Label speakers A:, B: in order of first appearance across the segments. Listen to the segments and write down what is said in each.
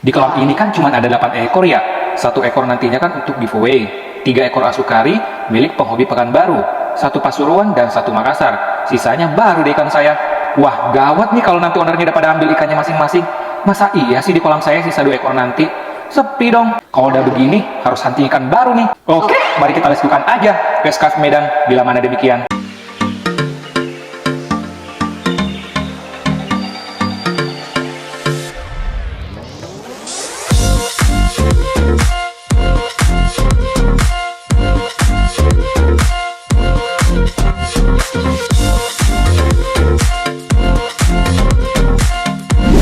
A: Di kolam ini kan cuma ada 8 ekor ya. 1 ekor nantinya kan untuk giveaway. 3 ekor asukari milik penghobi Pekanbaru. 1 Pasuruan dan 1 Makassar. Sisanya baru deh ikan saya. Wah, gawat nih kalau nanti ownernya udah pada ambil ikannya masing-masing. Masa iya sih di kolam saya sisa 2 ekor nanti? Sepi dong. Kalau udah begini, harus hunting ikan baru nih. Oke, mari kita leskukan aja ke SKF Medan bila mana demikian.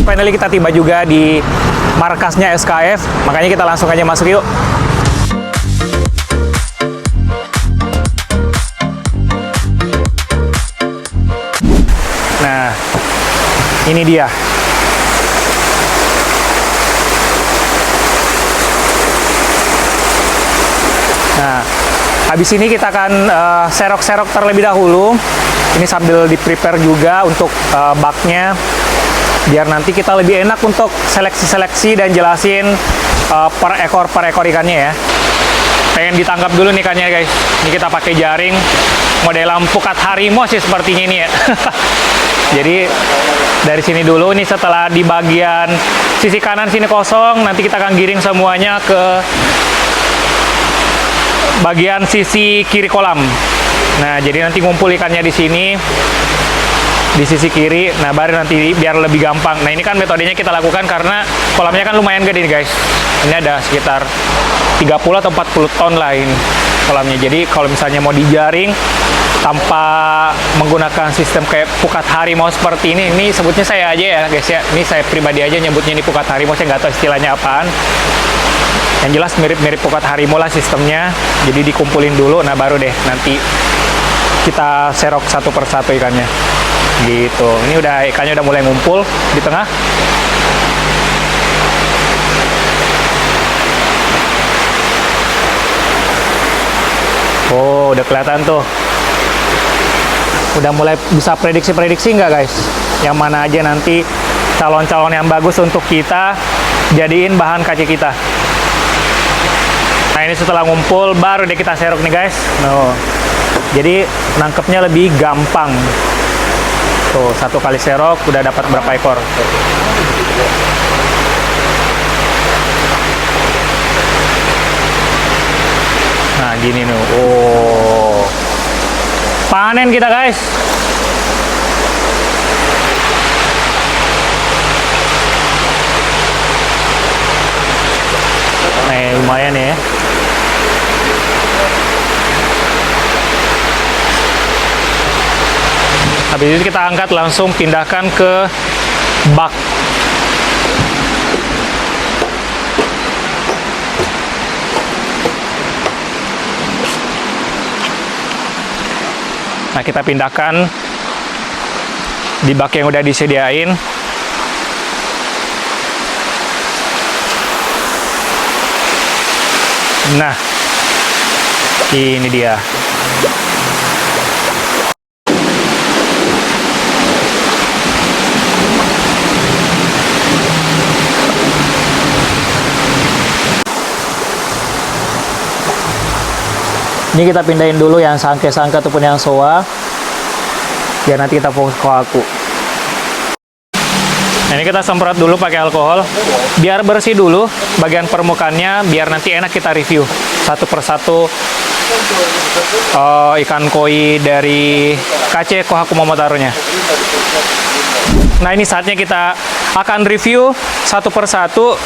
B: Finally kita tiba juga di markasnya SKF, makanya kita langsung aja masuk yuk. Nah, ini dia. Nah, habis ini kita akan serok-serok terlebih dahulu. Ini sambil di-prepare juga untuk baknya, biar nanti kita lebih enak untuk seleksi-seleksi dan jelasin per ekor ikannya ya. Pengen ditangkap dulu nih ikannya guys. Ini kita pakai jaring modelan pukat harimau sih sepertinya ini ya. Jadi dari sini dulu, ini setelah di bagian sisi kanan sini kosong, nanti kita akan giring semuanya ke bagian sisi kiri kolam. Nah, jadi nanti ngumpul ikannya di sini, di sisi kiri. Nah, baru nanti biar lebih gampang. Nah, ini kan metodenya kita lakukan karena kolamnya kan lumayan gede nih guys. Ini ada sekitar 30 atau 40 ton lain kolamnya. Jadi kalau misalnya mau dijaring tanpa menggunakan sistem kayak pukat harimau seperti ini sebutnya saya aja ya guys ya. Ini saya pribadi aja nyebutnya ini pukat harimau, saya nggak tahu istilahnya apaan. Yang jelas mirip-mirip pukat harimau lah sistemnya. Jadi dikumpulin dulu, nah baru deh nanti kita serok satu persatu ikannya. Gitu. Ini udah ikannya udah mulai ngumpul di tengah. Oh, udah kelihatan tuh. Udah mulai bisa prediksi-prediksi nggak guys? Yang mana aja nanti calon-calon yang bagus untuk kita jadiin bahan kaci kita. Nah, ini setelah ngumpul baru deh kita serok nih guys. No. Jadi nangkepnya lebih gampang. Tuh, 1 kali serok udah dapat berapa ekor. Nah, gini nih. Oh. Panen kita, guys. Nih, lumayan ya. Habis itu kita angkat, langsung pindahkan ke bak. Nah, kita pindahkan di bak yang udah disediain. Nah, ini dia. Ini kita pindahin dulu yang sangke-sangke ataupun yang soa, biar nanti kita fokus ke aku. Nah, ini kita semprot dulu pakai alkohol, biar bersih dulu bagian permukaannya, biar nanti enak kita review satu persatu ikan koi dari KC Kohaku Momotaro-nya. Nah, ini saatnya kita akan review satu persatu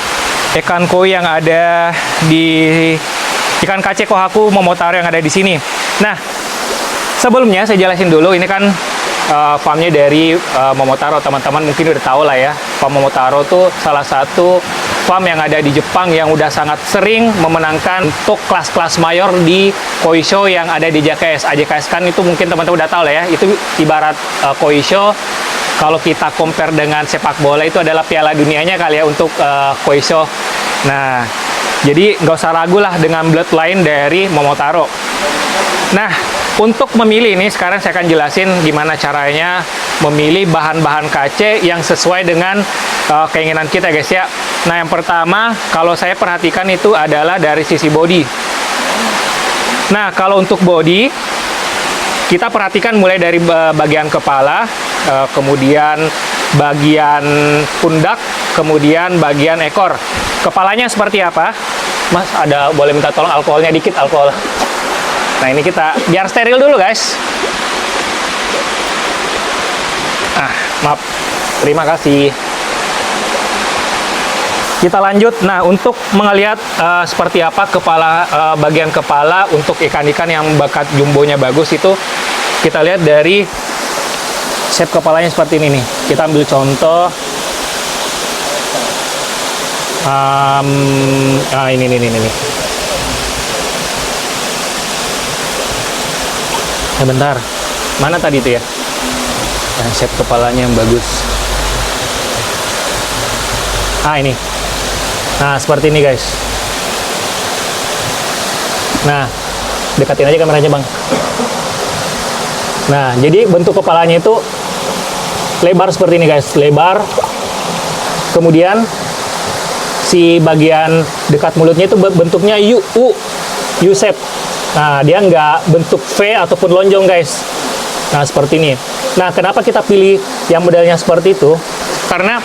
B: ikan koi yang ada di ikan KC Kohaku Momotaro yang ada di sini. Nah, sebelumnya saya jelasin dulu, ini kan farmnya dari Momotaro. Teman-teman mungkin udah tahu lah ya, farm Momotaro tuh salah satu farm yang ada di Jepang yang udah sangat sering memenangkan untuk kelas-kelas mayor di koi show yang ada di JKS. AJKS kan itu mungkin teman-teman udah tahu lah ya, itu ibarat koi show. Kalau kita compare dengan sepak bola, itu adalah piala dunianya kali ya untuk koi show. Nah, jadi nggak usah ragu lah dengan bloodline dari Momotaro. Nah, untuk memilih ini sekarang saya akan jelasin gimana caranya memilih bahan-bahan kace yang sesuai dengan keinginan kita guys ya. Nah, yang pertama kalau saya perhatikan itu adalah dari sisi body. Nah, kalau untuk body kita perhatikan mulai dari bagian kepala, kemudian bagian pundak, kemudian bagian ekor. Kepalanya seperti apa? Mas, boleh minta tolong alkoholnya dikit, alkohol. Nah, ini kita biar steril dulu guys. Maaf, terima kasih. Kita lanjut. Nah, untuk melihat seperti apa kepala, bagian kepala untuk ikan-ikan yang bakat jumbonya bagus itu, kita lihat dari shape kepalanya seperti ini nih. Kita ambil contoh. Ini. Bentar, mana tadi itu ya? Nah, shape kepalanya yang bagus. Ini. Nah, seperti ini guys. Nah, dekatin aja kameranya bang. Nah, jadi bentuk kepalanya itu lebar seperti ini guys, lebar. Kemudian si bagian dekat mulutnya itu bentuknya U shape. Nah, dia nggak bentuk V ataupun lonjong guys. Nah, seperti ini. Nah, kenapa kita pilih yang modelnya seperti itu? Karena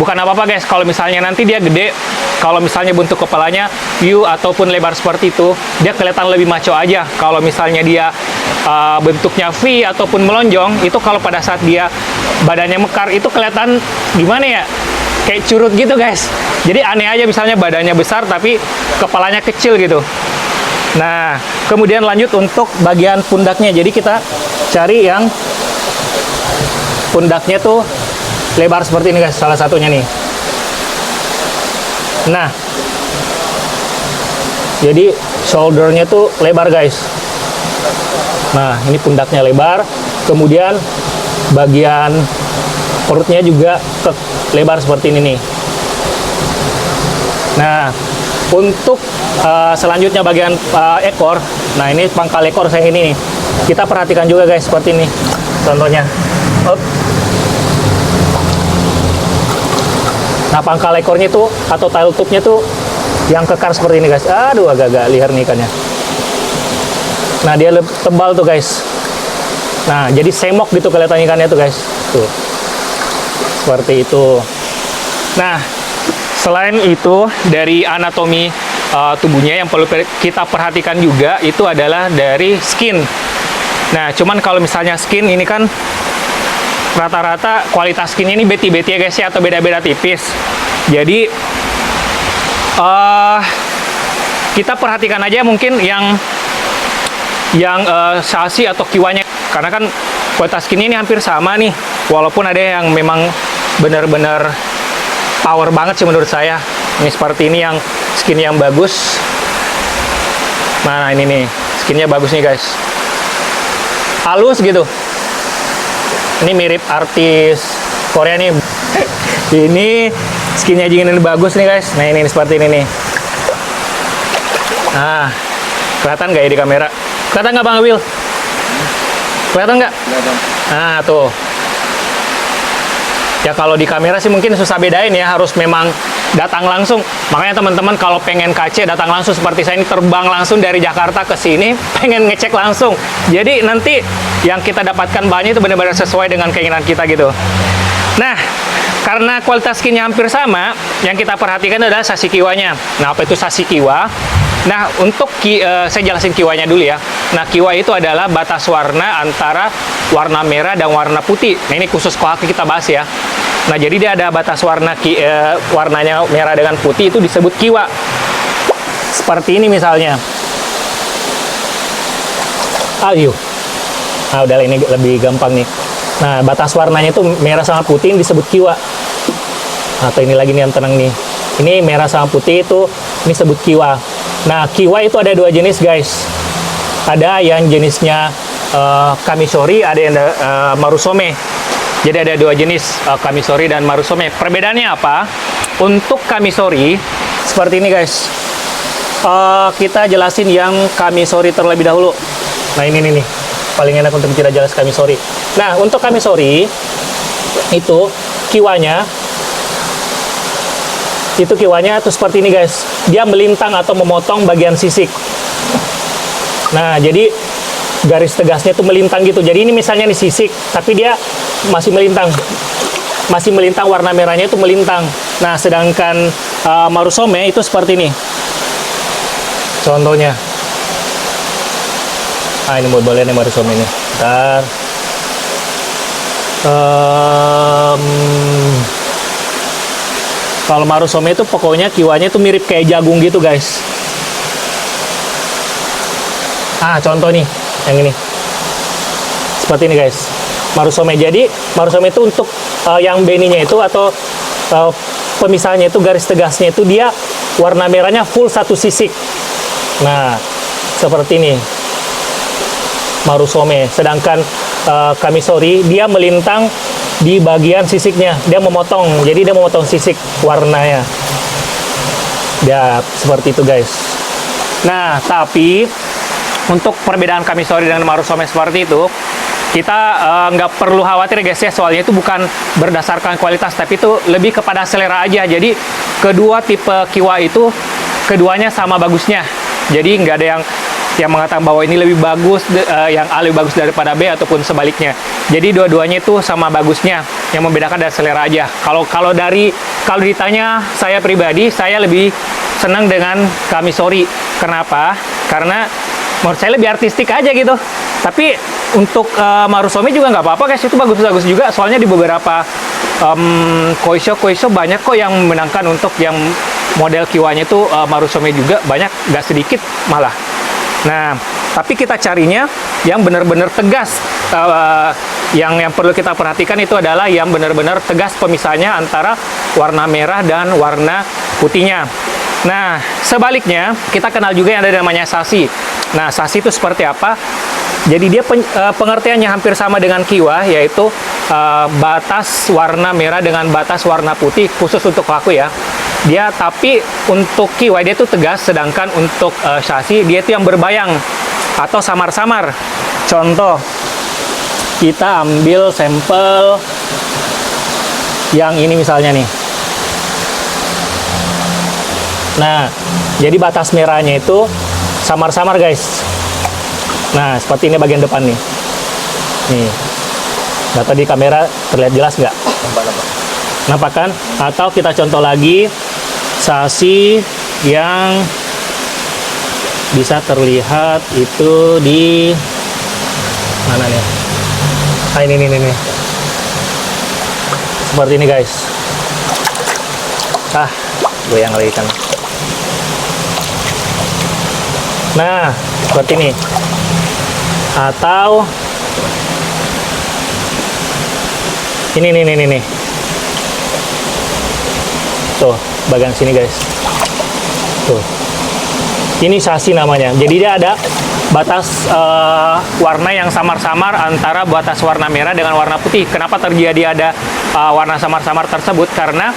B: bukan apa-apa guys, kalau misalnya nanti dia gede, kalau misalnya bentuk kepalanya U ataupun lebar seperti itu, dia kelihatan lebih maco aja. Kalau misalnya dia bentuknya V ataupun melonjong, itu kalau pada saat dia badannya mekar, itu kelihatan gimana ya? Kayak curut gitu guys. Jadi aneh aja misalnya badannya besar tapi kepalanya kecil gitu. Nah, kemudian lanjut untuk bagian pundaknya. Jadi kita cari yang pundaknya tuh lebar seperti ini guys, salah satunya nih. Nah, jadi shouldernya tuh lebar guys. Nah, ini pundaknya lebar. Kemudian bagian perutnya juga lebar seperti ini nih. Nah, untuk selanjutnya bagian ekor. Nah, ini pangkal ekor saya ini nih. Kita perhatikan juga guys seperti ini. Contohnya. Nah, pangkal ekornya itu atau tail tube-nya tuh yang kekar seperti ini guys. Aduh, agak-agak liar nih ikannya. Nah, dia tebal tuh guys. Nah, jadi semok gitu kelihatan ikannya tuh guys. Tuh. Seperti itu. Nah, selain itu dari anatomi tubuhnya yang perlu kita perhatikan juga itu adalah dari skin. Nah, cuman kalau misalnya skin ini kan rata-rata kualitas skin ini beti-beti ya guys ya, atau beda-beda tipis. Jadi kita perhatikan aja mungkin yang sasi atau kiwanya, karena kan kualitas skin ini hampir sama nih, walaupun ada yang memang benar-benar power banget sih menurut saya. Ini seperti ini yang skin yang bagus. Nah, ini nih skinnya bagus nih guys, halus gitu. Ini mirip artis Korea nih. Ini skinnya juga ini bagus nih guys. Nah, ini seperti ini nih. Nah, kelihatan nggak ya di kamera? Kelihatan nggak Bang Will? Kelihatan nggak? Nah, tuh. Ya kalau di kamera sih mungkin susah bedain ya, harus memang datang langsung. Makanya teman-teman kalau pengen kace datang langsung seperti saya ini, terbang langsung dari Jakarta ke sini, pengen ngecek langsung. Jadi nanti yang kita dapatkan bahannya itu benar-benar sesuai dengan keinginan kita gitu. Nah, karena kualitas skinnya hampir sama, yang kita perhatikan adalah sasi kiwanya. Nah, apa itu sasi kiwa? Nah, untuk saya jelasin kiwanya dulu ya. Nah, kiwa itu adalah batas warna antara warna merah dan warna putih. Nah, ini khusus kohaki kita bahas ya. Nah, jadi dia ada batas warna warnanya merah dengan putih, itu disebut kiwa. Seperti ini misalnya. Ayo. Nah, udah ini lebih gampang nih. Nah, batas warnanya itu merah sama putih, ini disebut kiwa. Atau ini lagi nih yang tenang nih. Ini merah sama putih itu, ini disebut kiwa. Nah, kiwa itu ada dua jenis guys. Ada yang jenisnya kamisori, ada yang marusome. Jadi ada dua jenis, kamisori dan marusome. Perbedaannya apa? Untuk kamisori, seperti ini guys. Kita jelasin yang kamisori terlebih dahulu. Nah ini nih, paling enak untuk tidak jelas Kamisori. Nah untuk Kamisori itu kiwanya tuh seperti ini guys. Dia melintang atau memotong bagian sisik. Nah jadi garis tegasnya tuh melintang gitu. Jadi ini misalnya nih sisik, tapi dia masih melintang. Masih melintang, warna merahnya itu melintang. Nah sedangkan Marusome itu seperti ini. Contohnya. Ah ini boleh nih Marusome ini. Bentar. Kalau Marusome itu pokoknya kiwanya itu mirip kayak jagung gitu guys. Ah contoh nih yang ini seperti ini guys, Marusome. Jadi Marusome itu untuk yang beninya itu atau pemisahnya itu garis tegasnya itu dia warna merahnya full satu sisik. Nah seperti ini Marusome. Sedangkan Kamisori dia melintang di bagian sisiknya, dia memotong, jadi dia memotong sisik warnanya ya seperti itu guys. Nah tapi untuk perbedaan Kamisori dengan Marusome seperti itu, kita nggak perlu khawatir guys ya, soalnya itu bukan berdasarkan kualitas, tapi itu lebih kepada selera aja. Jadi kedua tipe kiwa itu keduanya sama bagusnya, jadi nggak ada yang mengatakan bahwa ini lebih bagus, yang A lebih bagus daripada B ataupun sebaliknya. Jadi dua-duanya itu sama bagusnya, yang membedakan dari selera aja. Kalau ditanya saya pribadi, saya lebih senang dengan Kamisori. Kenapa? Karena menurut saya lebih artistik aja gitu. Tapi untuk Marusome juga nggak apa-apa guys, itu bagus-bagus juga. Soalnya di beberapa koisho banyak kok yang menangkan untuk yang model kiwanya itu Marusome juga banyak, nggak sedikit malah. Nah, tapi kita carinya yang benar-benar tegas. Yang perlu kita perhatikan itu adalah yang benar-benar tegas pemisahnya antara warna merah dan warna putihnya. Nah, sebaliknya kita kenal juga yang ada namanya sashi. Nah, sashi itu seperti apa? Jadi dia pengertiannya hampir sama dengan kiwa, yaitu batas warna merah dengan batas warna putih, khusus untuk aku ya. Dia tapi untuk kiwa dia itu tegas, sedangkan untuk sashi dia itu yang berbayang atau samar-samar. Contoh, kita ambil sampel yang ini misalnya nih. Nah, jadi batas merahnya itu samar-samar guys. Nah, seperti ini bagian depan nih. Nih. Data di kamera terlihat jelas nggak? Nampak kan? Atau kita contoh lagi sashi yang bisa terlihat itu di mana nih? Ah, ini. Seperti ini guys. Ah, goyang lagi kan. Nah, seperti ini. Atau ini nih. Tuh, bagian sini guys. Tuh. Ini sashi namanya. Jadi dia ada batas warna yang samar-samar antara batas warna merah dengan warna putih. Kenapa terjadi ada warna samar-samar tersebut? Karena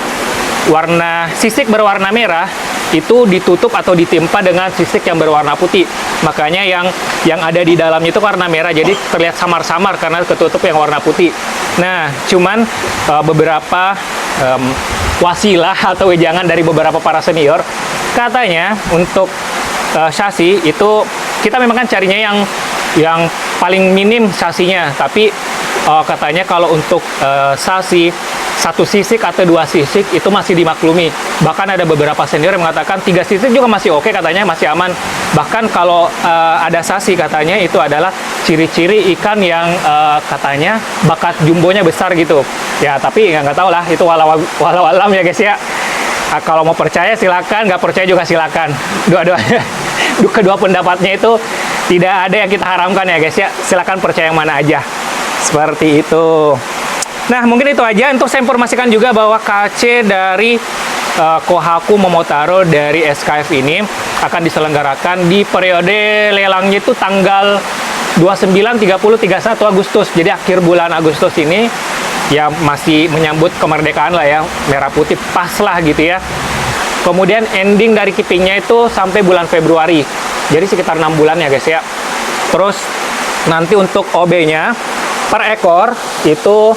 B: warna sisik berwarna merah itu ditutup atau ditimpa dengan sisik yang berwarna putih. Makanya yang ada di dalamnya itu warna merah, jadi terlihat samar-samar karena ketutup yang warna putih. Nah, cuman beberapa wasilah atau wejangan dari beberapa para senior, katanya untuk sashi itu kita memang kan carinya yang paling minim sasinya, tapi katanya kalau untuk sashi satu sisik atau dua sisik itu masih dimaklumi. Bahkan ada beberapa senior yang mengatakan 3 sisik juga masih oke, katanya masih aman. Bahkan kalau ada sashi katanya itu adalah ciri-ciri ikan yang katanya bakat jumbonya besar gitu. Ya tapi nggak tahu lah, itu walau alam ya guys ya. Kalau mau percaya silakan, nggak percaya juga silakan. Dua-duanya, kedua pendapatnya itu tidak ada yang kita haramkan ya guys ya. Silakan percaya yang mana aja. Seperti itu. Nah, mungkin itu aja. Untuk saya informasikan juga bahwa KC dari Kohaku Momotaro dari SKF ini akan diselenggarakan di periode lelangnya itu tanggal 29, 30, 31 Agustus. Jadi akhir bulan Agustus ini ya masih menyambut kemerdekaan lah ya, merah putih pas lah gitu ya. Kemudian ending dari keepingnya itu sampai bulan Februari. Jadi sekitar 6 bulan ya guys ya. Terus nanti untuk OB-nya per ekor itu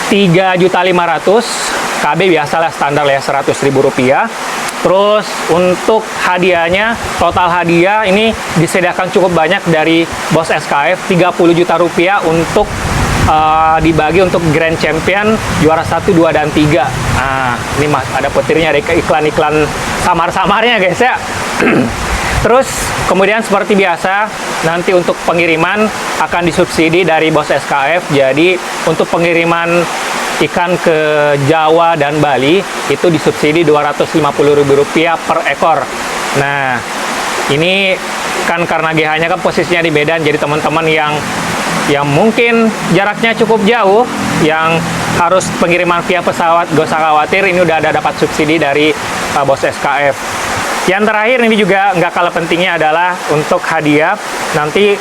B: 3.500.000, KB biasalah standar ya, Rp100.000. Terus untuk hadiahnya, total hadiah ini disediakan cukup banyak dari Bos SKF, 30 juta rupiah untuk dibagi untuk Grand Champion juara 1, 2, dan 3. Nah, ini mas ada petirnya, ada iklan-iklan samar-samarnya guys ya. Terus kemudian seperti biasa, nanti untuk pengiriman akan disubsidi dari Bos SKF. Jadi untuk pengiriman ikan ke Jawa dan Bali itu disubsidi Rp250.000 per ekor. Nah, ini kan karena GH-nya kan posisinya di Medan, jadi teman-teman yang mungkin jaraknya cukup jauh, yang harus pengiriman via pesawat, gak usah khawatir, ini udah ada dapat subsidi dari Bos SKF. Yang terakhir ini juga nggak kalah pentingnya adalah untuk hadiah. Nanti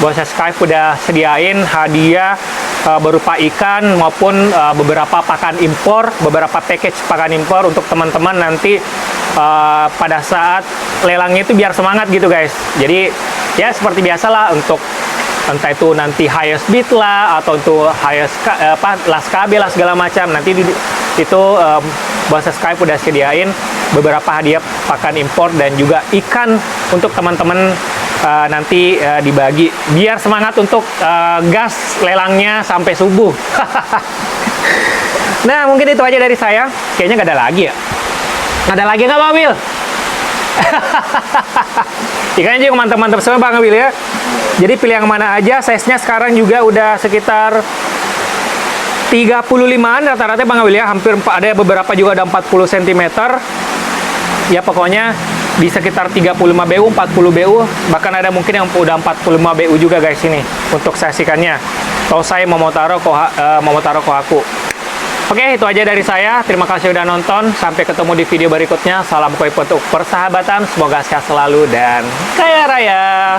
B: Bos SKF udah sediain hadiah berupa ikan maupun beberapa pakan impor, beberapa package pakan impor untuk teman-teman nanti pada saat lelangnya itu biar semangat gitu guys. Jadi ya seperti biasalah, untuk entah itu nanti highest bid lah atau untuk highest last KB lah segala macam, nanti itu Bos SKF udah sediain beberapa hadiah pakan impor dan juga ikan untuk teman-teman nanti dibagi biar semangat untuk gas lelangnya sampai subuh. Nah, mungkin itu aja dari saya. Kayaknya nggak ada lagi ya. Nggak ada lagi nggak, Bang Wil? Ikannya juga mantap-mantap semua Bang Wil ya. Jadi pilih yang mana aja. Size-nya sekarang juga udah sekitar 35-an rata-rata Bang Wil ya. Hampir ada beberapa juga ada 40 cm. Ya pokoknya di sekitar 35 BU, 40 BU, bahkan ada mungkin yang udah 45 BU juga guys ini untuk size ikannya. Tosai Momotaro Kohaku. Oke, itu aja dari saya. Terima kasih udah nonton. Sampai ketemu di video berikutnya. Salam koi untuk persahabatan. Semoga sehat selalu dan kaya raya.